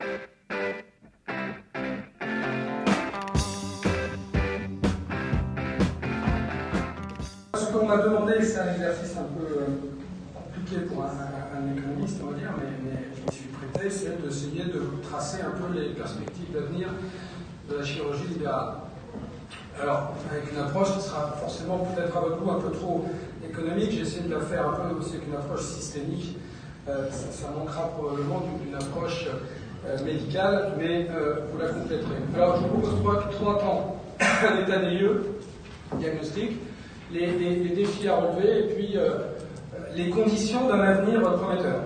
Ce qu'on m'a demandé, c'est un exercice un peu compliqué pour un économiste, on va dire, mais je m'y suis prêté, c'est d'essayer de tracer un peu les perspectives d'avenir de la chirurgie libérale. Alors, avec une approche qui sera forcément peut-être à votre goût un peu trop économique, j'ai essayé de la faire un peu aussi avec une approche systémique. Ça manquera probablement d'une approche médicale, mais vous la compléterez. Alors, je vous propose trois temps. Un état des lieux, diagnostic, les défis à relever et puis les conditions d'un avenir prometteur.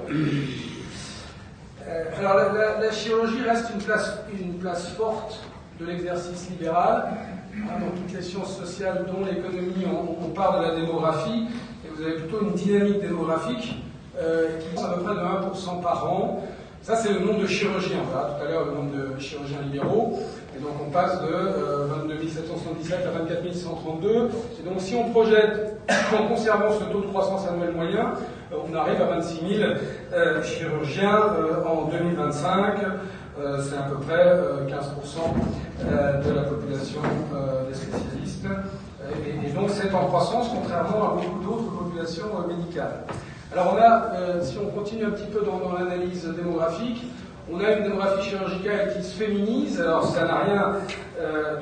Alors la chirurgie reste une place forte de l'exercice libéral. Dans toutes les sciences sociales, dont l'économie, on parle de la démographie, et vous avez plutôt une dynamique démographique qui est à peu près de 1% par an. Ça, c'est le nombre de chirurgiens. On verra tout à l'heure le nombre de chirurgiens libéraux. Et donc, on passe de 22 777 à 24 132. Et donc, si on projette, en conservant ce taux de croissance annuel moyen, on arrive à 26 000 chirurgiens en 2025. C'est à peu près 15% de la population des spécialistes. Et donc, c'est en croissance, contrairement à beaucoup d'autres populations médicales. Alors on a, si on continue un petit peu dans l'analyse démographique, on a une démographie chirurgicale qui se féminise. Alors ça n'a rien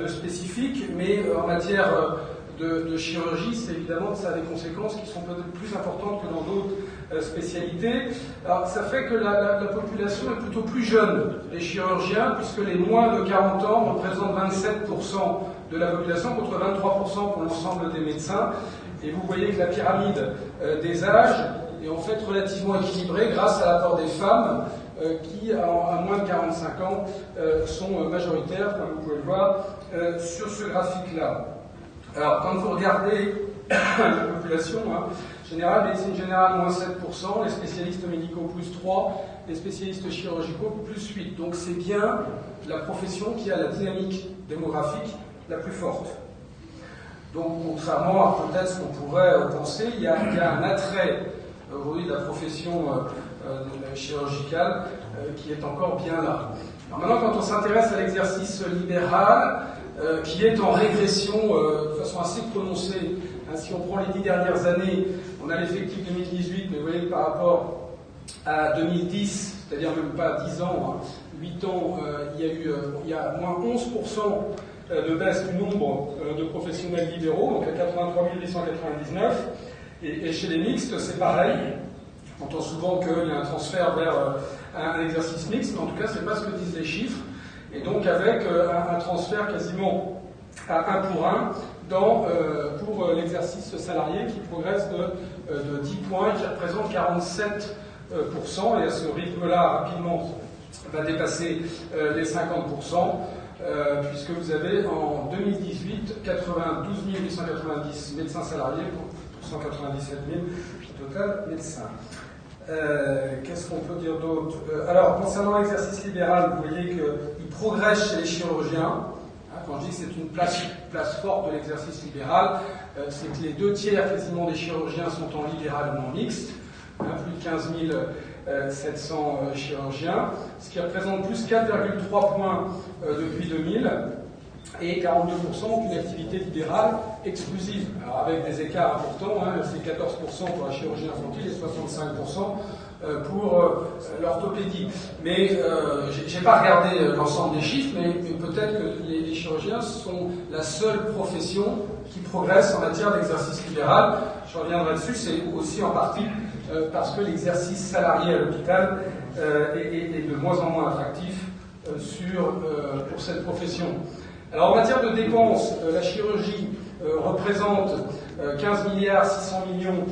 de spécifique, mais en matière de chirurgie, c'est évidemment que ça a des conséquences qui sont peut-être plus importantes que dans d'autres spécialités. Alors ça fait que la population est plutôt plus jeune, les chirurgiens, puisque les moins de 40 ans représentent 27% de la population contre 23% pour l'ensemble des médecins. Et vous voyez que la pyramide des âges est en fait relativement équilibrée grâce à l'apport des femmes qui, à moins de 45 ans, sont majoritaires, comme vous pouvez le voir sur ce graphique-là. Alors, quand vous regardez la population générale, médecine générale, moins 7%, les spécialistes médicaux, plus 3%, les spécialistes chirurgicaux, plus 8%. Donc, c'est bien la profession qui a la dynamique démographique la plus forte. Donc, contrairement à peut-être ce qu'on pourrait penser, il y a un attrait aujourd'hui de la profession chirurgicale qui est encore bien là. Alors maintenant, quand on s'intéresse à l'exercice libéral, qui est en régression de façon assez prononcée, si on prend les 10 dernières années, on a l'effectif 2018, mais vous voyez que par rapport à 2010, c'est-à-dire même pas 10 ans, 8 ans, il y a moins 11% de baisse du nombre de professionnels libéraux, donc à 83 899. Et chez les mixtes, c'est pareil. On entend souvent qu'il y a un transfert vers un exercice mixte, mais en tout cas, c'est pas ce que disent les chiffres. Et donc, avec un transfert quasiment à 1 pour 1 pour l'exercice salarié qui progresse de 10 points, qui représente 47%. Et à ce rythme-là, rapidement, va dépasser les 50%. Puisque vous avez en 2018 92 890 médecins salariés pour 197 000 au total médecins. Qu'est-ce qu'on peut dire d'autre? Alors, concernant l'exercice libéral, vous voyez qu'il progresse chez les chirurgiens. Quand je dis que c'est une place forte de l'exercice libéral, c'est que les 2 tiers quasiment des chirurgiens sont en libéral ou en mixte. Plus de 15 700 chirurgiens, ce qui représente plus 4,3 points depuis 2000, et 42% ont une activité libérale exclusive. Alors avec des écarts importants, c'est 14% pour la chirurgie infantile et 65% pour l'orthopédie. Mais j'ai pas regardé l'ensemble des chiffres, mais peut-être que les chirurgiens sont la seule profession qui progresse en matière d'exercice libéral. Je reviendrai dessus, c'est aussi en partie parce que l'exercice salarié à l'hôpital est de moins en moins attractif pour cette profession. Alors en matière de dépenses, la chirurgie représente 15 milliards 600 millions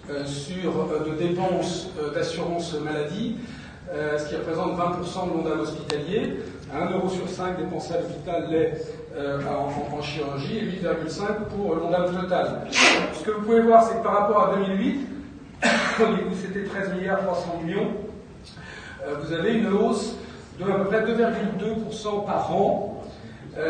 de dépenses d'assurance maladie, ce qui représente 20% de l'ondam hospitalier. 1 euro sur 5 dépensé à l'hôpital l'est en chirurgie et 8,5 pour l'ondam total. Ce que vous pouvez voir, c'est que par rapport à 2008, où c'était 13 milliards 300 millions, vous avez une hausse de à peu près 2,2% par an.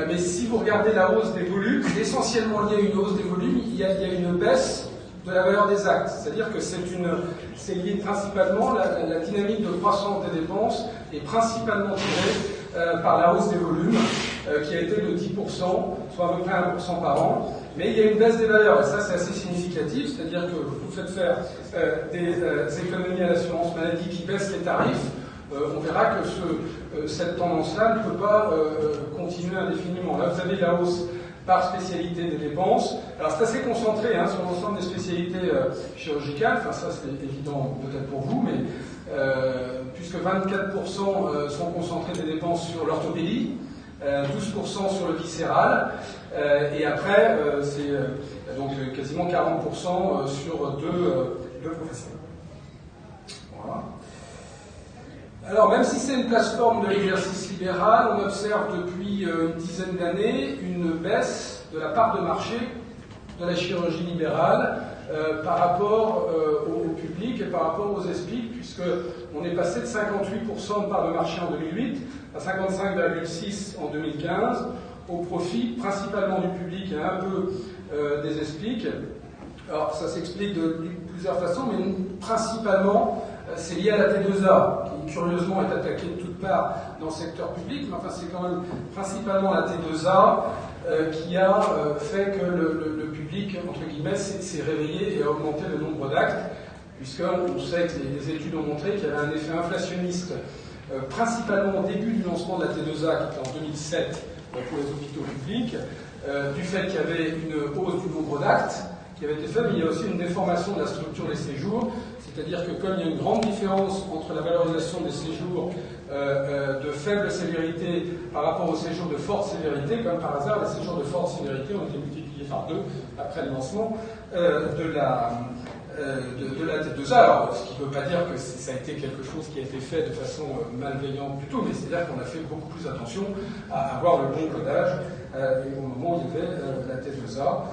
Mais si vous regardez la hausse des volumes, c'est essentiellement lié à une hausse des volumes. Il y a une baisse de la valeur des actes. C'est-à-dire que c'est lié principalement, la dynamique de croissance des dépenses est principalement tirée par la hausse des volumes, qui a été de 10%, soit à peu près 1% par an. Mais il y a une baisse des valeurs, et ça c'est assez significatif, c'est-à-dire que vous faites faire des économies à l'assurance maladie qui baissent les tarifs, on verra que cette tendance-là ne peut pas continuer indéfiniment. Là, vous avez la hausse par spécialité des dépenses. Alors, c'est assez concentré sur l'ensemble des spécialités chirurgicales. Enfin, ça, c'est évident peut-être pour vous, mais puisque 24% sont concentrés des dépenses sur l'orthopédie, 12% sur le viscéral, et après, c'est donc quasiment 40% sur deux professions. Voilà. Alors, même si c'est une plateforme de l'exercice libéral, on observe depuis une dizaine d'années une baisse de la part de marché de la chirurgie libérale par rapport au public et par rapport aux ESPIC, puisqu'on est passé de 58% de part de marché en 2008 à 55,6% en 2015, au profit principalement du public et un peu des ESPIC. Alors, ça s'explique de plusieurs façons, mais principalement, c'est lié à la T2A, qui curieusement est attaquée de toutes parts dans le secteur public, mais enfin c'est quand même principalement la T2A qui a fait que le public, entre guillemets, s'est réveillé et a augmenté le nombre d'actes, puisqu'on sait que les études ont montré qu'il y avait un effet inflationniste, principalement au début du lancement de la T2A, qui était en 2007 pour les hôpitaux publics, du fait qu'il y avait une hausse du nombre d'actes qui avait été faite, mais il y a aussi une déformation de la structure des séjours. C'est-à-dire que comme il y a une grande différence entre la valorisation des séjours de faible sévérité par rapport aux séjours de forte sévérité, comme par hasard, les séjours de forte sévérité ont été multipliés par 2 après le lancement de la T2A. Alors, ce qui ne veut pas dire que ça a été quelque chose qui a été fait de façon malveillante du tout, mais c'est-à-dire qu'on a fait beaucoup plus attention à avoir le bon codage au moment où il y avait la T2A.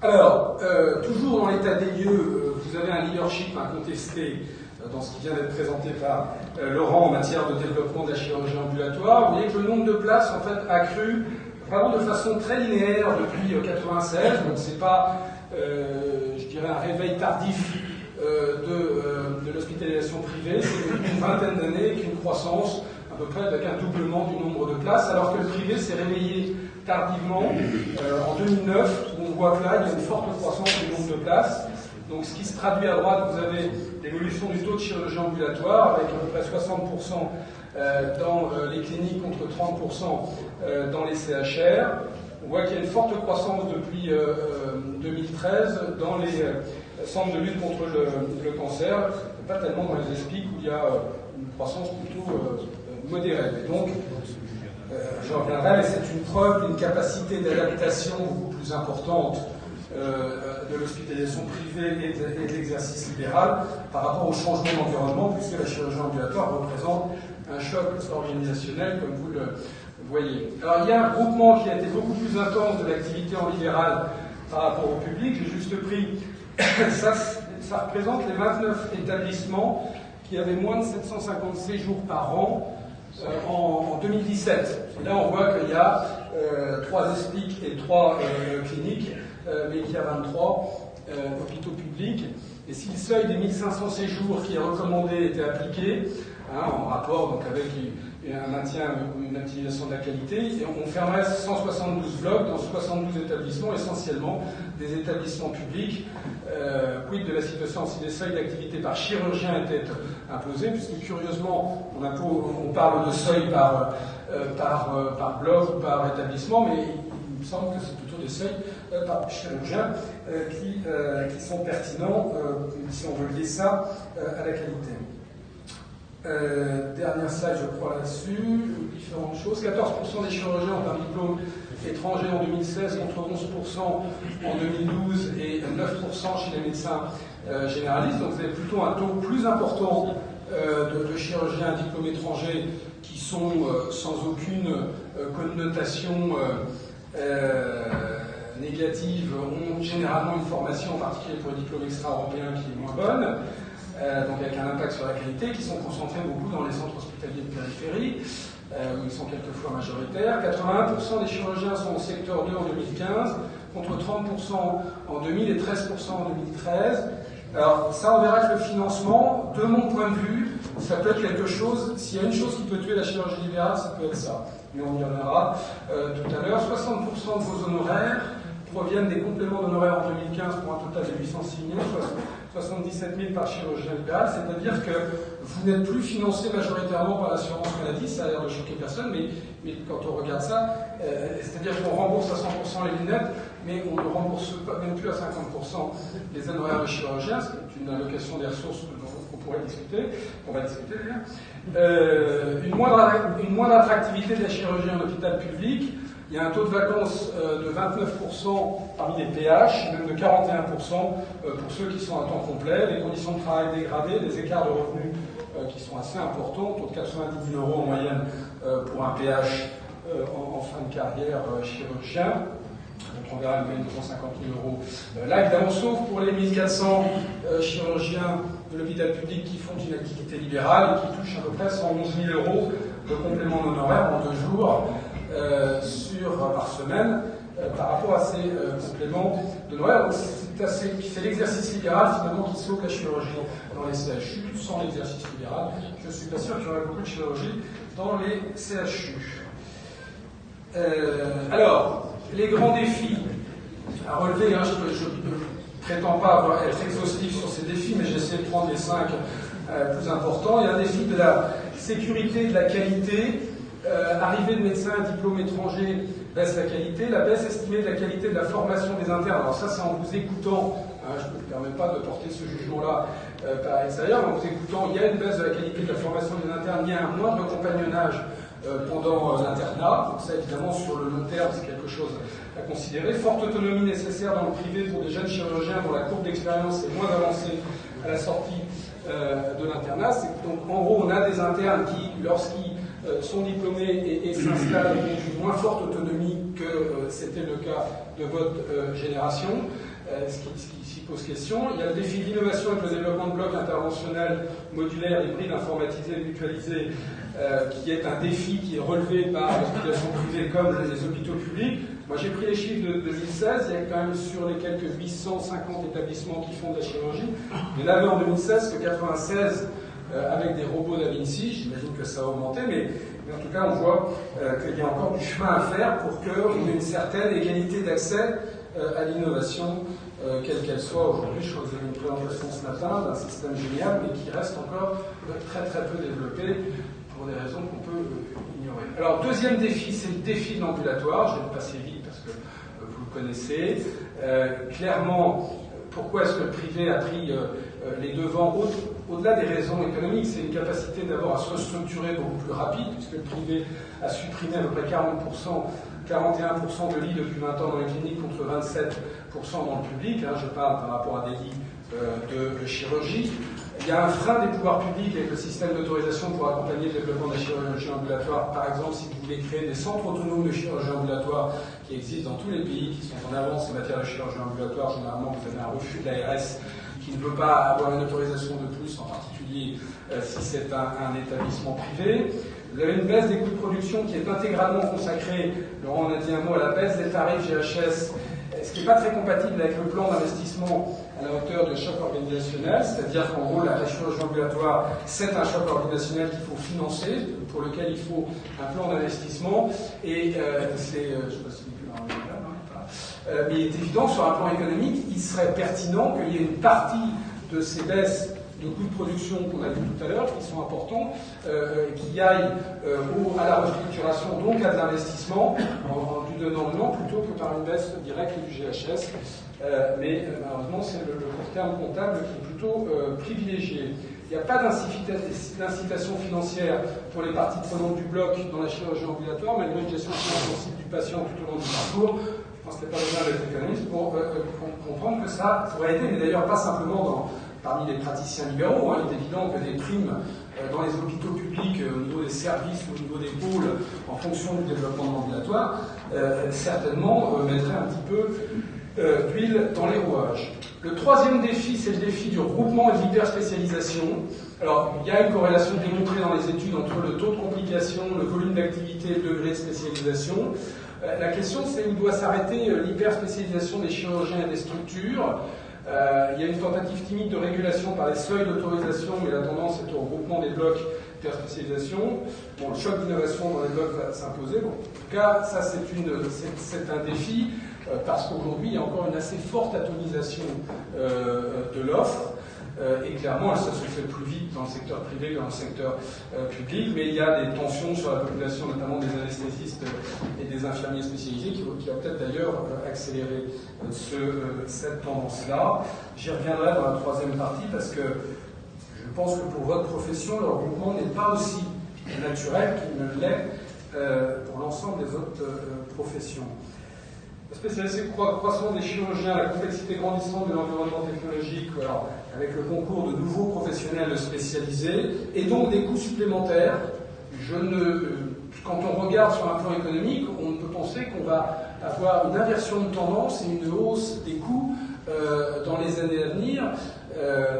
Alors, toujours dans l'état des lieux, vous avez un leadership incontesté dans ce qui vient d'être présenté par Laurent en matière de développement de la chirurgie ambulatoire. Vous voyez que le nombre de places en fait a cru vraiment de façon très linéaire depuis 1996, donc c'est pas, je dirais, un réveil tardif de l'hospitalisation privée, c'est depuis une vingtaine d'années qu'une croissance à peu près avec un doublement du nombre de places, alors que le privé s'est réveillé tardivement, en 2009, où on voit que là, il y a une forte croissance du nombre de places. Donc, ce qui se traduit à droite, vous avez l'évolution du taux de chirurgie ambulatoire, avec à peu près 60% dans les cliniques contre 30% dans les CHR. On voit qu'il y a une forte croissance depuis 2013 dans les centres de lutte contre le cancer, pas tellement dans les ESPIC où il y a une croissance plutôt modérée. Et donc, je reviendrai, mais c'est une preuve d'une capacité d'adaptation beaucoup plus importante de l'hospitalisation privée et de l'exercice libéral par rapport au changement d'environnement, puisque la chirurgie ambulatoire représente un choc organisationnel, comme vous le voyez. Alors, il y a un groupement qui a été beaucoup plus intense de l'activité en libéral par rapport au public. J'ai juste pris, ça représente les 29 établissements qui avaient moins de 750 séjours par an en 2017. Et là, on voit qu'il y a 3 ESPIC et 3 cliniques, mais qu'il y a 23 hôpitaux publics. Et si le seuil des 1500 séjours qui est recommandé était appliqué, en rapport donc, avec un maintien ou une optimisation de la qualité, on fermerait 172 blocs dans 72 établissements, essentiellement des établissements publics. Quid de la situation si les seuils d'activité par chirurgien étaient imposés, puisque curieusement, on parle de seuil par bloc ou par établissement, mais il me semble que c'est plutôt des seuils par chirurgien qui sont pertinents, si on veut lier ça à la qualité. Dernière slide, je crois, là-dessus. Différentes choses. 14% des chirurgiens ont un diplôme étranger en 2016 contre 11% en 2012 et 9% chez les médecins généralistes. Donc vous avez plutôt un taux plus important de chirurgiens à diplôme étranger qui sont sans aucune connotation négative, ont généralement une formation, en particulier pour les diplômes extra-européens, qui est moins bonne. Donc avec un impact sur la qualité, qui sont concentrés beaucoup dans les centres hospitaliers de périphérie, où ils sont quelquefois majoritaires. 81% des chirurgiens sont au secteur 2 en 2015, contre 30% en 2000 et 13% en 2013. Alors ça, on verra que le financement, de mon point de vue, ça peut être quelque chose, s'il y a une chose qui peut tuer la chirurgie libérale, ça peut être ça. Mais on y reviendra tout à l'heure. 60% de vos honoraires proviennent des compléments d'honoraires en 2015 pour un total de 806 000, 77 000 par chirurgien libéral, c'est-à-dire que vous n'êtes plus financé majoritairement par l'assurance maladie, ça a l'air de choquer personne, mais quand on regarde ça, c'est-à-dire qu'on rembourse à 100% les lunettes, mais on ne rembourse pas, même plus à 50% les honoraires de chirurgien, c'est une allocation des ressources qu'on pourrait discuter, on va discuter d'ailleurs. Une moindre attractivité de la chirurgie en hôpital public. Il y a un taux de vacances de 29% parmi les PH, même de 41% pour ceux qui sont à temps complet, des conditions de travail dégradées, des écarts de revenus qui sont assez importants, taux de 90 000 € en moyenne pour un PH en fin de carrière chirurgien. Donc on verra une moyenne de 150 000 €. Là, évidemment, sauf pour les 1400 chirurgiens de l'hôpital public qui font une activité libérale et qui touchent à peu près 111 000 € de complément d'honoraires en 2 jours. Par semaine par rapport à ces compléments d'honoraires. C'est l'exercice libéral finalement qui sauve la chirurgie dans les CHU. Sans l'exercice libéral, je ne suis pas sûr qu'il y aurait beaucoup de chirurgie dans les CHU. Alors, les grands défis à relever, hein, je ne prétends pas être exhaustif sur ces défis, mais j'essaie de prendre les 5 plus importants. Il y a un défi de la sécurité et de la qualité. Arrivée de médecins à diplôme étranger baisse la qualité, la baisse estimée de la qualité de la formation des internes. Alors ça, c'est en vous écoutant, hein, je ne me permets pas de porter ce jugement-là par l'extérieur, mais en vous écoutant, il y a une baisse de la qualité de la formation des internes, il y a un moindre compagnonnage pendant l'internat. Donc ça, évidemment, sur le long terme, c'est quelque chose à considérer. Forte autonomie nécessaire dans le privé pour des jeunes chirurgiens dont la courbe d'expérience est moins avancée à la sortie de l'internat. Donc en gros, on a des internes qui, lorsqu'ils sont diplômés et s'installent avec une moins forte autonomie que c'était le cas de votre génération, ce qui pose question. Il y a le défi d'innovation avec le développement de blocs interventionnels modulaires, hybrides, informatisés, mutualisés, qui est un défi qui est relevé par l'hospitalisation privée comme les hôpitaux publics. Moi j'ai pris les chiffres de 2016, il y a quand même sur les quelques 850 établissements qui font de la chirurgie, il y en avait en 2016 que 96 avec des robots Da Vinci, j'imagine que ça a augmenté, mais en tout cas on voit qu'il y a encore du chemin à faire pour qu'on ait une certaine égalité d'accès à l'innovation, quelle qu'elle soit. Aujourd'hui, je crois que vous avez une présentation ce matin d'un système génial, mais qui reste encore très très peu développé pour des raisons qu'on peut ignorer. Alors, deuxième défi, c'est le défi de l'ambulatoire. Je vais le passer vite parce que vous le connaissez. Clairement, pourquoi est-ce que le privé a pris les devants au-delà des raisons économiques? C'est une capacité d'abord à se restructurer beaucoup plus rapide, puisque le privé a supprimé à peu près 41% de lits depuis 20 ans dans les cliniques contre 27% dans le public. Hein, je parle par rapport à des lits de chirurgie. Il y a un frein des pouvoirs publics avec le système d'autorisation pour accompagner le développement de la chirurgie ambulatoire. Par exemple, si vous voulez créer des centres autonomes de chirurgie ambulatoire qui existent dans tous les pays, qui sont en avance en matière de chirurgie ambulatoire, généralement vous avez un refus de l'ARS qui ne veut pas avoir une autorisation de plus, en particulier si c'est un établissement privé. Vous avez une baisse des coûts de production qui est intégralement consacrée, Laurent en a dit un mot, à la baisse des tarifs GHS, ce qui n'est pas très compatible avec le plan d'investissement à la hauteur de choc organisationnel, c'est-à-dire qu'en gros, la chirurgie ambulatoire, c'est un choc organisationnel qu'il faut financer, pour lequel il faut un plan d'investissement, et c'est, je ne sais pas si c'est plus mais il est évident que sur un plan économique, il serait pertinent qu'il y ait une partie de ces baisses de coûts de production qu'on a vu tout à l'heure, qui sont importants, qui aillent à la restructuration, donc à de l'investissement, en lui donnant le nom, plutôt que par une baisse directe du GHS. Mais malheureusement, c'est le court terme comptable qui est plutôt privilégié. Il n'y a pas d'incitation financière pour les parties prenantes du bloc dans la chirurgie ambulatoire, malgré une gestion sensible du patient tout au long du parcours. Je pense qu'il n'y a pas besoin d'être économiste pour comprendre que ça pourrait aider, mais d'ailleurs pas simplement parmi les praticiens libéraux. Hein. Il est évident que des primes dans les hôpitaux publics, au niveau des services, au niveau des pôles, en fonction du développement de l'ambulatoire, certainement mettraient un petit peu d'huile dans les rouages. Le troisième défi, c'est le défi du regroupement et de l'hyperspécialisation. Alors, il y a une corrélation démontrée dans les études entre le taux de complication, le volume d'activité et le degré de spécialisation. La question, c'est où doit s'arrêter l'hyperspécialisation des chirurgiens et des structures. Il y a une tentative timide de régulation par les seuils d'autorisation, mais la tendance est au regroupement des blocs d'hyperspécialisation. Bon, le choc d'innovation dans les blocs va s'imposer. Bon, en tout cas, ça, c'est un défi, parce qu'aujourd'hui, il y a encore une assez forte atomisation de l'offre. Et clairement, ça se fait plus vite dans le secteur privé que dans le secteur public, mais il y a des tensions sur la population, notamment des anesthésistes et des infirmiers spécialisés, qui va peut-être d'ailleurs accélérer cette tendance-là. J'y reviendrai dans la troisième partie, parce que je pense que pour votre profession, le regroupement n'est pas aussi naturel qu'il ne l'est pour l'ensemble des autres professions. La spécialisation croissante des chirurgiens, la complexité grandissante de l'environnement technologique, alors, avec le concours de nouveaux professionnels spécialisés, et donc des coûts supplémentaires. Quand on regarde sur un plan économique, on peut penser qu'on va avoir une inversion de tendance et une hausse des coûts dans les années à venir.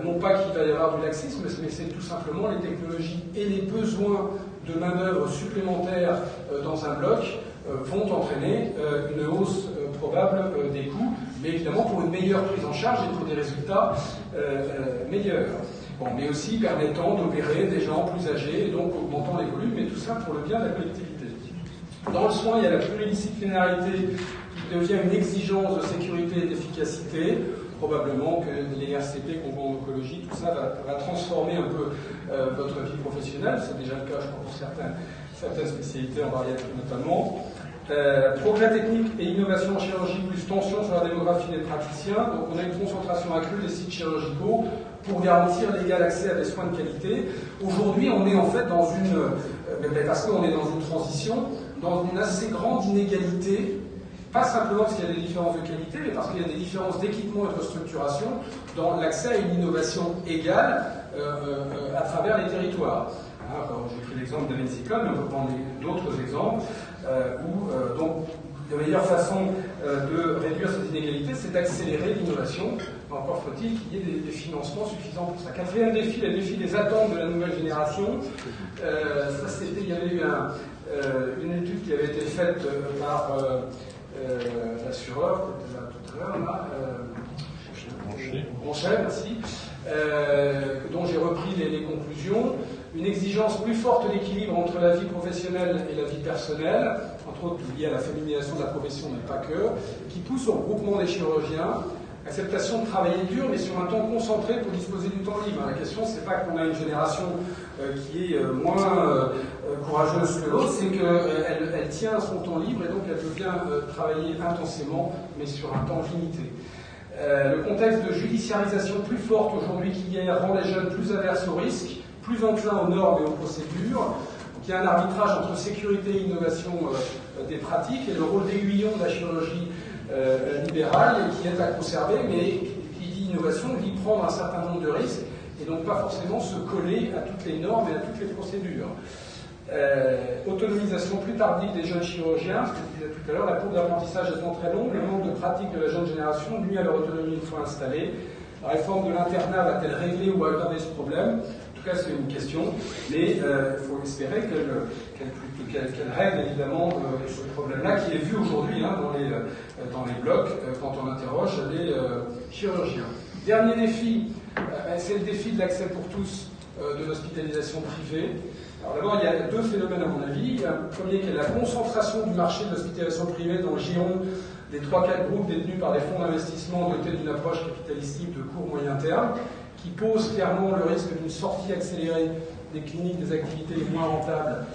Non pas qu'il va y avoir du laxisme, mais c'est tout simplement les technologies et les besoins de main-d'œuvre supplémentaires dans un bloc vont entraîner une hausse probable des coûts, mais évidemment pour une meilleure prise en charge et pour des résultats meilleurs. Bon, mais aussi permettant d'opérer des gens plus âgés et donc augmentant les volumes, et tout ça pour le bien de la collectivité. Dans le soin, il y a la pluridisciplinarité qui devient une exigence de sécurité et d'efficacité. Probablement que les RCP qu'on voit en oncologie, tout ça va transformer un peu votre vie professionnelle. C'est déjà le cas, je crois, pour certaines spécialités en bariatrie notamment. Progrès technique et innovation en chirurgie, plus tension sur la démographie des praticiens. Donc on a une concentration accrue des sites chirurgicaux pour garantir l'égal accès à des soins de qualité. Aujourd'hui, on est en fait dans parce qu'on est dans une transition, dans une assez grande inégalité. Pas simplement parce qu'il y a des différences de qualité, mais parce qu'il y a des différences d'équipement et de structuration dans l'accès à une innovation égale à travers les territoires. J'ai pris l'exemple de Mexico, mais on peut prendre d'autres exemples où donc la meilleure façon de réduire cette inégalité, c'est d'accélérer l'innovation. Encore faut-il qu'il y ait des financements suffisants pour ça. Quatrième défi, le défi des attentes de la nouvelle génération. Il y avait eu une étude qui avait été faite par l'assureur, qui était là tout à l'heure, là, Blanchet, merci, dont j'ai repris les conclusions. Une exigence plus forte d'équilibre entre la vie professionnelle et la vie personnelle, entre autres liée à la féminisation de la profession, mais pas que, qui pousse au regroupement des chirurgiens. Acceptation de travailler dur, mais sur un temps concentré pour disposer du temps libre. La question, c'est pas qu'on a une génération qui est moins courageuse que l'autre, c'est qu'elle tient à son temps libre et donc elle peut bien travailler intensément, mais sur un temps limité. Le contexte de judiciarisation plus forte aujourd'hui qu'hier rend les jeunes plus averses au risque, plus enclins aux normes et aux procédures. Donc il y a un arbitrage entre sécurité et innovation des pratiques, et le rôle d'aiguillon de la chirurgie libérale qui est à conserver, mais qui dit innovation dit prendre un certain nombre de risques et donc pas forcément se coller à toutes les normes et à toutes les procédures. Autonomisation plus tardive des jeunes chirurgiens, ce que je disais tout à l'heure, la courbe d'apprentissage étant très longue, le manque de pratique de la jeune génération nuit à leur autonomie une fois installée. La réforme de l'internat va-t-elle régler ou aggraver ce problème? En tout cas, c'est une question, mais il faut espérer qu'elle règle évidemment ce problème-là qui est vu aujourd'hui dans les blocs quand on interroge les chirurgiens. Dernier défi, c'est le défi de l'accès pour tous de l'hospitalisation privée. Alors d'abord, il y a deux phénomènes à mon avis. Il y a un premier qui est la concentration du marché de l'hospitalisation privée dans le giron des 3-4 groupes détenus par des fonds d'investissement dotés d'une approche capitalistique de court-moyen terme, qui pose clairement le risque d'une sortie accélérée des cliniques, des activités les moins rentables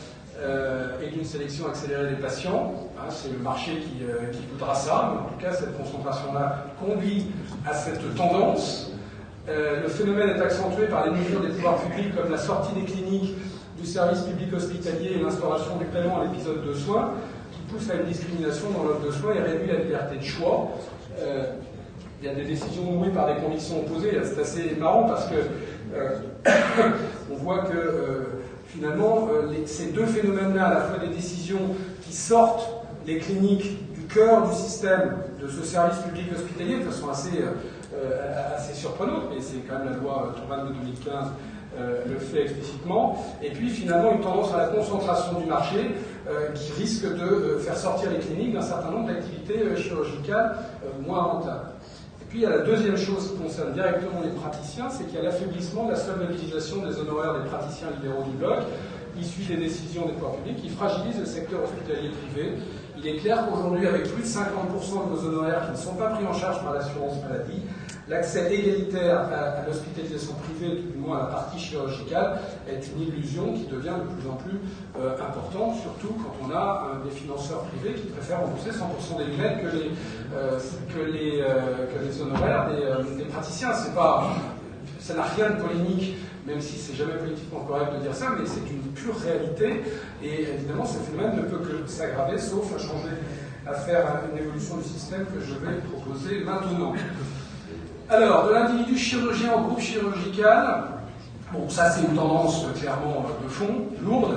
et d'une sélection accélérée des patients. C'est le marché qui voudra ça, mais en tout cas cette concentration-là conduit à cette tendance. Le phénomène est accentué par les mesures des pouvoirs publics comme la sortie des cliniques du service public hospitalier et l'instauration du paiement à l'épisode de soins, qui pousse à une discrimination dans l'offre de soins et réduit la liberté de choix. Il y a des décisions nouées par des convictions opposées. C'est assez marrant parce que on voit que finalement ces deux phénomènes-là, à la fois des décisions qui sortent les cliniques du cœur du système de ce service public hospitalier de façon assez surprenante, mais c'est quand même la loi 32 de 2015 le fait explicitement. Et puis finalement une tendance à la concentration du marché qui risque de faire sortir les cliniques d'un certain nombre d'activités chirurgicales moins rentables. Et puis il y a la deuxième chose qui concerne directement les praticiens, c'est qu'il y a l'affaiblissement de la solvabilisation des honoraires des praticiens libéraux du bloc, issus des décisions des pouvoirs publics, qui fragilise le secteur hospitalier privé. Il est clair qu'aujourd'hui, avec plus de 50% de nos honoraires qui ne sont pas pris en charge par l'assurance maladie, l'accès égalitaire à l'hospitalisation privée, tout du moins à la partie chirurgicale, est une illusion qui devient de plus en plus importante, surtout quand on a des financeurs privés qui préfèrent rembourser 100% des lunettes que les honoraires des praticiens. Ça n'a rien de polémique, même si c'est jamais politiquement correct de dire ça, mais c'est une pure réalité, et évidemment ce phénomène ne peut que s'aggraver, sauf à faire une évolution du système que je vais proposer maintenant. Alors, de l'individu chirurgien au groupe chirurgical, bon, ça c'est une tendance clairement de fond, lourde,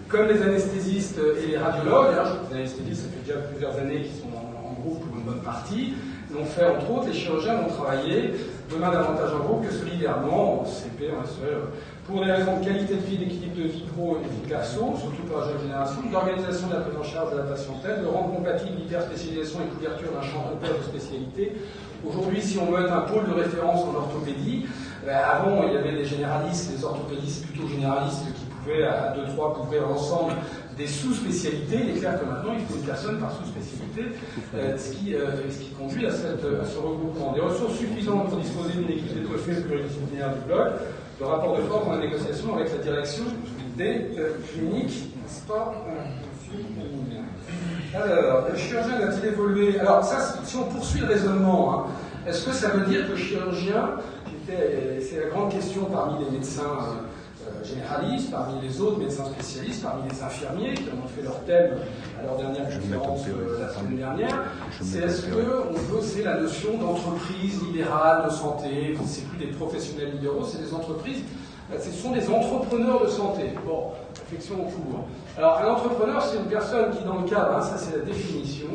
comme les anesthésistes et les radiologues. Les anesthésistes, ça fait déjà plusieurs années qu'ils sont en groupe pour une bonne partie, l'ont fait entre autres, les chirurgiens l'ont travaillé, demain davantage en groupe que solidairement, en CP, en SE, pour des raisons de qualité de vie, d'équilibre de vie pro et de vie perso, surtout pour la jeune génération, d'organisation de la prise en charge de la patientèle, de rendre compatible l'hyperspécialisation et couverture d'un champ complet de spécialité. Aujourd'hui, si on veut être un pôle de référence en orthopédie, avant il y avait des généralistes, des orthopédistes plutôt généralistes qui pouvaient à 2-3 couvrir l'ensemble des sous-spécialités. Il est clair que maintenant il faut une personne par sous-spécialité, ce qui conduit à ce regroupement. Des ressources suffisantes pour disposer d'une équipe d'étoffée pluridisciplinaire du bloc, le rapport de force dans la négociation avec la direction des cliniques, n'est-ce pas? Alors, le chirurgien a-t-il évolué? Alors ça, si on poursuit le raisonnement, hein, est-ce que ça veut dire que le chirurgien, c'est la grande question parmi les médecins généralistes, parmi les autres médecins spécialistes, parmi les infirmiers qui ont fait leur thème à leur dernière conférence la semaine dernière, c'est est-ce que c'est la notion d'entreprise libérale de santé, c'est plus des professionnels libéraux, c'est des entreprises, ce sont des entrepreneurs de santé. Bon, réflexion en cours. Alors un entrepreneur, c'est une personne qui dans le cadre, ça c'est la définition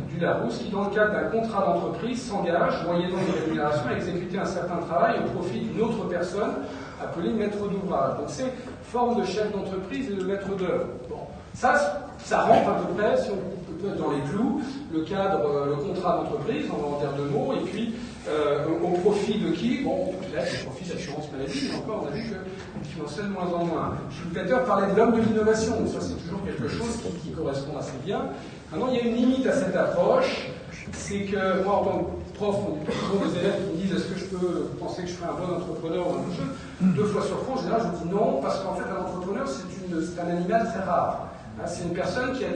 du Larousse, qui dans le cadre d'un contrat d'entreprise s'engage, moyennant une rémunération, à exécuter un certain travail au profit d'une autre personne, appelé maître d'ouvrage. Donc c'est forme de chef d'entreprise et de maître d'œuvre. Bon, ça rentre à peu près, si on peut être dans les clous, le cadre, le contrat d'entreprise, on va en dire deux mots, et puis au profit de qui? Bon, peut-être au profit de l'assurance maladie, mais encore on a vu que finançait de moins en moins. Schumpeter parlait de l'homme de l'innovation, ça c'est toujours quelque chose qui correspond assez bien. Maintenant il y a une limite à cette approche, c'est que moi en tant que prof, on a toujours des élèves qui me disent est-ce que je peux penser que je serai un bon entrepreneur ou un jeu? 2 fois sur 3, en général, je dis non, parce qu'en fait, un entrepreneur, c'est un animal très rare. C'est une personne qui a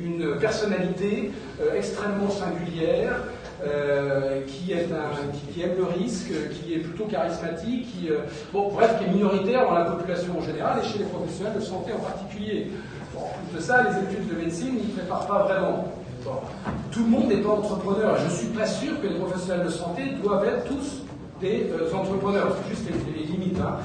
une personnalité extrêmement singulière, qui aime le risque, qui est plutôt charismatique, qui est minoritaire dans la population en général et chez les professionnels de santé en particulier. Bon, en plus de ça, les études de médecine n'y préparent pas vraiment. Bon. Tout le monde n'est pas entrepreneur. Je ne suis pas sûr que les professionnels de santé doivent être tous des entrepreneurs. C'est juste les limites. Hein.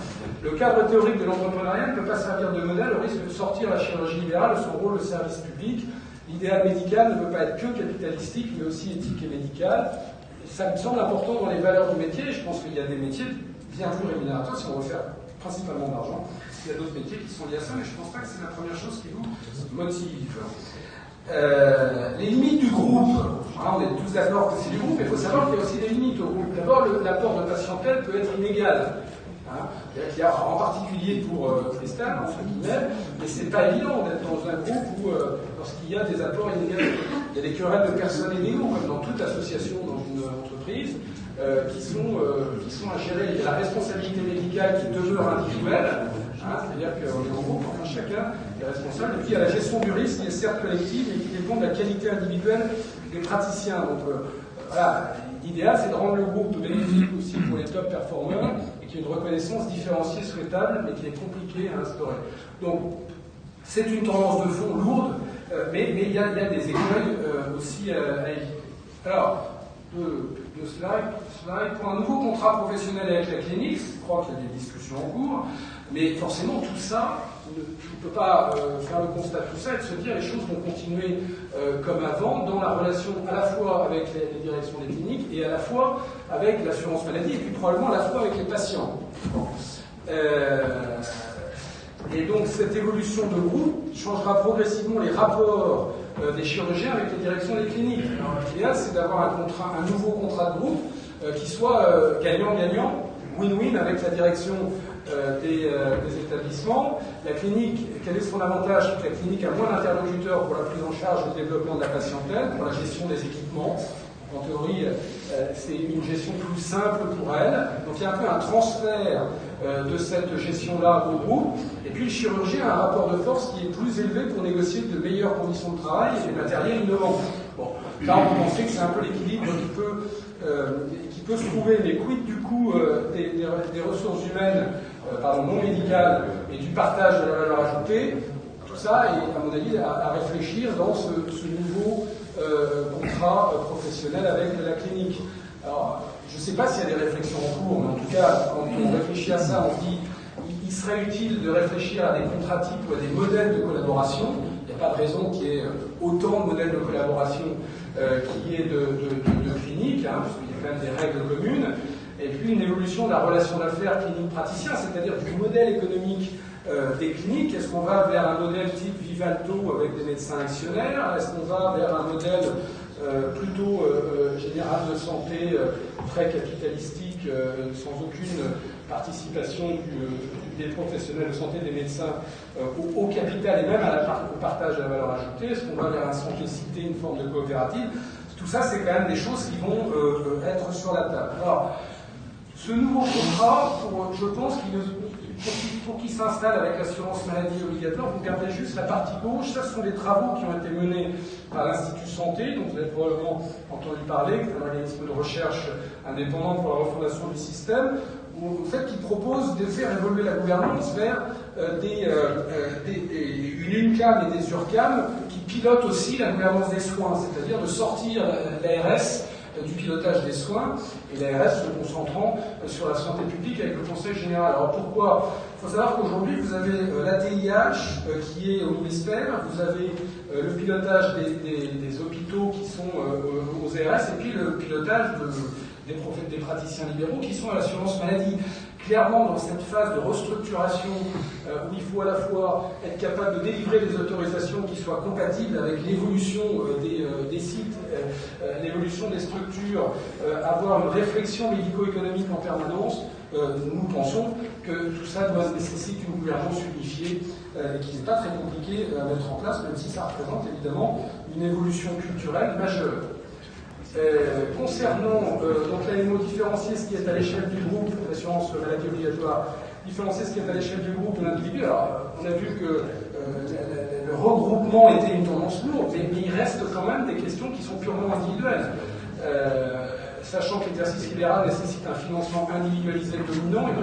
Le cadre théorique de l'entrepreneuriat ne peut pas servir de modèle au risque de sortir la chirurgie libérale de son rôle de service public. L'idéal médical ne peut pas être que capitalistique, mais aussi éthique et médical. Ça me semble important dans les valeurs du métier. Je pense qu'il y a des métiers bien plus rémunérateurs si on veut faire principalement d'argent. Il y a d'autres métiers qui sont liés à ça, mais je ne pense pas que c'est la première chose qui vous motive. Les limites du groupe, on est tous d'accord que c'est du groupe, mais il faut savoir qu'il y a aussi des limites au groupe. D'abord, l'apport de patientèle peut être inégal. Il y a en particulier pour Cristal, entre guillemets, mais c'est pas évident d'être dans un groupe où, lorsqu'il y a des apports inégaux, il y a des querelles de personnes inégaux, comme dans toute association dans une entreprise, qui sont à gérer. Il y a la responsabilité médicale qui demeure individuelle, c'est-à-dire qu'on est en groupe, enfin chacun est responsable, et puis il y a la gestion du risque qui est certes collective, mais qui dépend de la qualité individuelle des praticiens. Donc voilà, l'idéal c'est de rendre le groupe bénéfique aussi pour les top performeurs, et qu'il y ait une reconnaissance différenciée souhaitable, mais qui est compliquée à instaurer. Donc c'est une tendance de fond lourde, mais il y a des écueils aussi à éviter. Alors, deux slides. Pour un nouveau contrat professionnel avec la clinique, je crois qu'il y a des discussions en cours, mais forcément tout ça, on ne peut pas faire le constat de tout ça et de se dire les choses vont continuer comme avant dans la relation à la fois avec les directions des cliniques et à la fois avec l'assurance maladie et puis probablement à la fois avec les patients. Et donc cette évolution de groupe changera progressivement les rapports des chirurgiens avec les directions des cliniques. L'idéal, c'est d'avoir un nouveau contrat de groupe qui soit gagnant-gagnant, win-win avec la direction des établissements. La clinique, quel est son avantage? La clinique a moins d'interlocuteurs pour la prise en charge et le développement de la patientèle, pour la gestion des équipements. En théorie, c'est une gestion plus simple pour elle. Donc il y a un peu un transfert de cette gestion-là au groupe. Et puis le chirurgien a un rapport de force qui est plus élevé pour négocier de meilleures conditions de travail et des matériels innovants. Bon, là on pensait que c'est un peu l'équilibre qui peut se trouver, mais quid du coup des ressources humaines non médicales et du partage de la valeur ajoutée. Tout ça est, à mon avis, à réfléchir dans ce nouveau contrat professionnel avec la clinique. Alors, je ne sais pas s'il y a des réflexions en cours, mais en tout cas, quand on réfléchit à ça, on se dit il serait utile de réfléchir à des contrats types ou à des modèles de collaboration. Il n'y a pas de raison qu'il y ait autant de modèles de collaboration qu'il y ait de cliniques, parce qu'il y a quand même des règles communes. Et puis une évolution de la relation d'affaires clinique-praticien, c'est-à-dire du modèle économique des cliniques. Est-ce qu'on va vers un modèle type Vivalto avec des médecins actionnaires? Est-ce qu'on va vers un modèle plutôt général de santé, très capitalistique, sans aucune participation des professionnels de santé, des médecins au capital et même au partage de la valeur ajoutée? Est-ce qu'on va vers un santé cité, une forme de coopérative? Tout ça, c'est quand même des choses qui vont être sur la table. Alors, ce nouveau contrat, je pense pour qu'il s'installe avec l'assurance maladie obligatoire, vous regardez juste la partie gauche, ça ce sont des travaux qui ont été menés par l'Institut Santé, dont vous avez probablement entendu parler, qui est un organisme de recherche indépendant pour la refondation du système, où, en fait, qui propose de faire évoluer la gouvernance vers une UNCAM et des URCAM qui pilotent aussi la gouvernance des soins, c'est-à-dire de sortir l'ARS du pilotage des soins et l'ARS se concentrant sur la santé publique avec le Conseil général. Alors pourquoi? Il faut savoir qu'aujourd'hui vous avez l'ATIH qui est au ministère, vous avez le pilotage des hôpitaux qui sont aux ARS et puis le pilotage des praticiens libéraux qui sont à l'assurance maladie. Clairement, dans cette phase de restructuration où il faut à la fois être capable de délivrer des autorisations qui soient compatibles avec l'évolution des sites, l'évolution des structures, avoir une réflexion médico-économique en permanence, nous pensons que tout ça nécessite une gouvernance unifiée et qui n'est pas très compliqué à mettre en place, même si ça représente évidemment une évolution culturelle majeure. Concernant, donc là, il faut différencier ce qui est à l'échelle du groupe, l'assurance maladie obligatoire, différencier ce qui est à l'échelle du groupe de l'individu. Alors, on a vu que le regroupement était une tendance lourde, mais il reste quand même des questions qui sont purement individuelles. Sachant que l'exercice libéral nécessite un financement individualisé dominant et une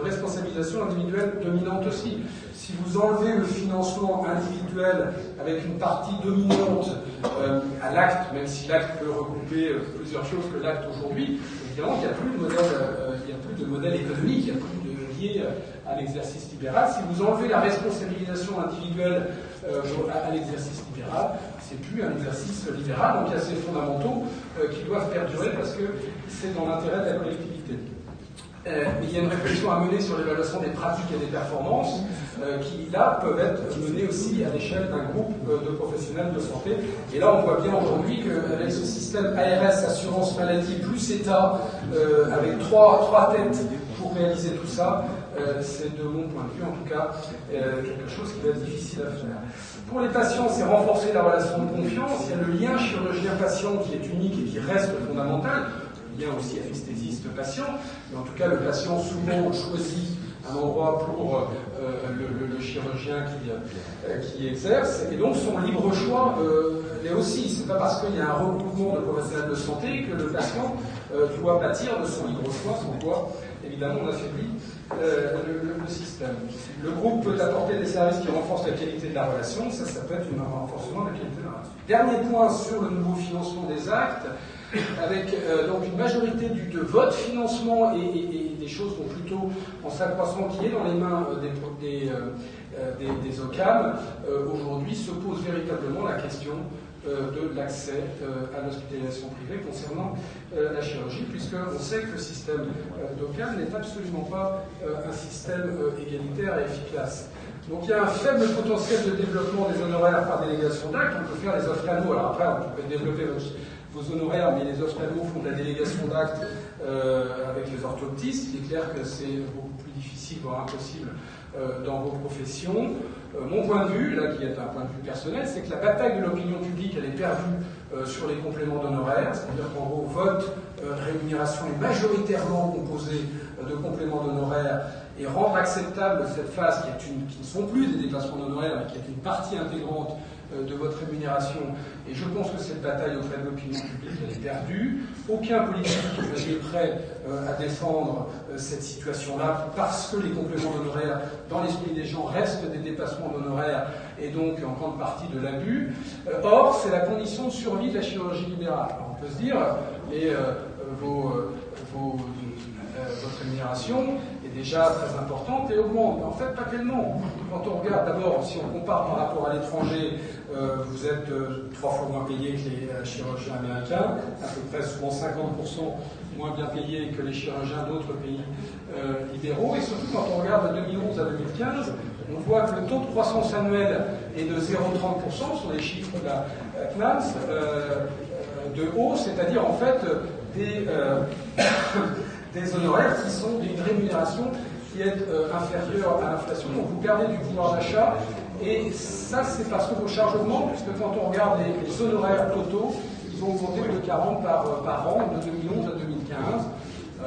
responsabilisation individuelle dominante aussi. Si vous enlevez le financement individuel avec une partie dominante à l'acte, même si l'acte peut regrouper plusieurs choses que l'acte aujourd'hui, évidemment qu'il n'y a plus de modèle économique, il n'y a plus de lié à l'exercice libéral. Si vous enlevez la responsabilisation individuelle à l'exercice libéral, c'est plus un exercice libéral, donc il y a ces fondamentaux qui doivent perdurer parce que c'est dans l'intérêt de la collectivité. Il y a une réflexion à mener sur l'évaluation des pratiques et des performances qui, là, peuvent être menées aussi à l'échelle d'un groupe de professionnels de santé. Et là, on voit bien aujourd'hui qu'avec ce système ARS, assurance maladie, plus État, avec trois têtes pour réaliser tout ça, c'est de mon point de vue, en tout cas, quelque chose qui va être difficile à faire. Pour les patients, c'est renforcer la relation de confiance. Il y a le lien chirurgien-patient qui est unique et qui reste fondamental. Il y a aussi anesthésiste-patient, mais en tout cas, le patient souvent choisit un endroit pour le chirurgien qui exerce, et donc son libre choix l'est aussi. C'est pas parce qu'il y a un regroupement de professionnels de santé que le patient doit pâtir de son libre choix, sans quoi, évidemment, on affaiblit le système. Le groupe peut apporter des services qui renforcent la qualité de la relation, ça peut être un renforcement de la qualité de la relation. Dernier point sur le nouveau financement des actes, avec donc une majorité de votre financement et des choses vont plutôt en s'accroissant qui est dans les mains des OCAM, aujourd'hui se pose véritablement la question de l'accès à l'hospitalisation privée concernant la chirurgie, puisqu'on sait que le système d'OCAM n'est absolument pas un système égalitaire et efficace. Donc il y a un faible potentiel de développement des honoraires par délégation d'actes. On peut faire les ophtalmos. Alors après, on peut développer vos honoraires, mais les ophtalmos font de la délégation d'actes avec les orthoptistes. Il est clair que c'est beaucoup plus difficile, voire impossible dans vos professions. Mon point de vue, là qui est un point de vue personnel, c'est que la bataille de l'opinion publique, elle est perdue sur les compléments d'honoraires, c'est-à-dire qu'en gros, votre rémunération est majoritairement composée de compléments d'honoraires, et rendre acceptable cette phase qui ne sont plus des déplacements d'honoraires, mais qui est une partie intégrante de votre rémunération. Et je pense que cette bataille auprès de l'opinion publique, elle est perdue. Aucun politique n'est prêt à défendre cette situation-là, parce que les compléments d'honoraires, dans l'esprit des gens, restent des dépassements d'honoraires, et donc en grande partie de l'abus. Or, c'est la condition de survie de la chirurgie libérale. Alors, on peut se dire, votre rémunération est déjà très importante et augmente. Mais en fait, pas tellement. Quand on regarde d'abord, si on compare par rapport à l'étranger, vous êtes 3 fois moins payé que les chirurgiens américains, à peu près souvent 50% moins bien payés que les chirurgiens d'autres pays libéraux. Et surtout, quand on regarde de 2011 à 2015, on voit que le taux de croissance annuelle est de 0,30%, sur les chiffres de la CNAMS, de hausse, c'est-à-dire en fait des honoraires qui sont d'une rémunération qui est inférieure à l'inflation. Donc vous perdez du pouvoir d'achat, et ça c'est parce que vos charges augmentent, puisque quand on regarde les honoraires totaux, ils ont augmenté de 40 par an de 2011 à 2015.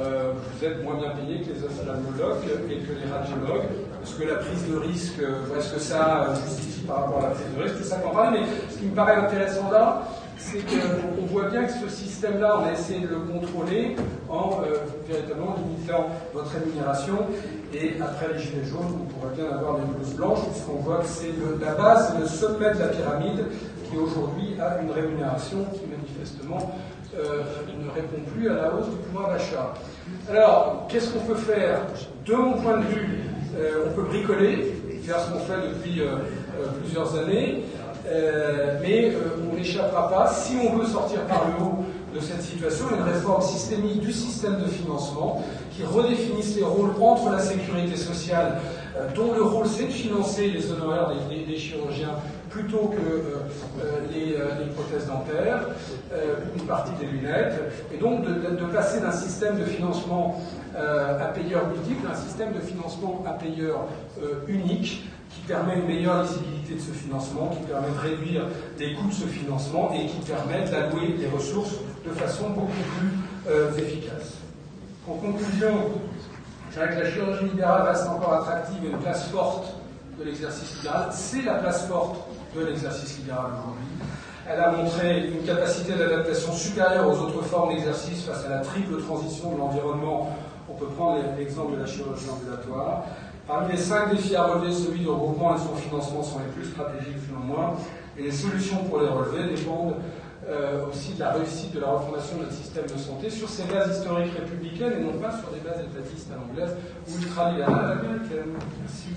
Vous êtes moins bien payé que les ophtalmologues et que les radiologues. Est-ce que la prise de risque, est-ce que ça justifie par rapport à la prise de risque? C'est ça qu'on parle, mais ce qui me paraît intéressant là, c'est qu'on voit bien que ce système-là, on a essayé de le contrôler en véritablement limitant votre rémunération. Et après les gilets jaunes, on pourrait bien avoir des blouses blanches, puisqu'on voit que c'est la base, le sommet de la pyramide, qui aujourd'hui a une rémunération qui manifestement ne répond plus à la hausse du pouvoir d'achat. Alors, qu'est-ce qu'on peut faire? De mon point de vue, on peut bricoler, faire ce qu'on fait depuis plusieurs années, mais on n'échappera pas, si on veut sortir par le haut de cette situation, une réforme systémique du système de financement qui redéfinisse les rôles entre la sécurité sociale, dont le rôle c'est de financer les honoraires des chirurgiens plutôt que les prothèses dentaires, une partie des lunettes, et donc de passer d'un système de financement à payeur multiple à un système de financement à payeur unique, qui permet une meilleure lisibilité de ce financement, qui permet de réduire les coûts de ce financement et qui permet d'allouer les ressources de façon beaucoup plus efficace. En conclusion, je dirais que la chirurgie libérale reste encore attractive et une place forte de l'exercice libéral. C'est la place forte de l'exercice libéral aujourd'hui. Elle a montré une capacité d'adaptation supérieure aux autres formes d'exercice face à la triple transition de l'environnement. On peut prendre l'exemple de la chirurgie ambulatoire. Parmi les 5 défis à relever, celui du regroupement et de son financement sont les plus stratégiques selon moi, et les solutions pour les relever dépendent aussi de la réussite de la refondation de notre système de santé sur ses bases historiques républicaines et non pas sur des bases étatistes à l'anglaise ou ultralibérales américaines. Merci.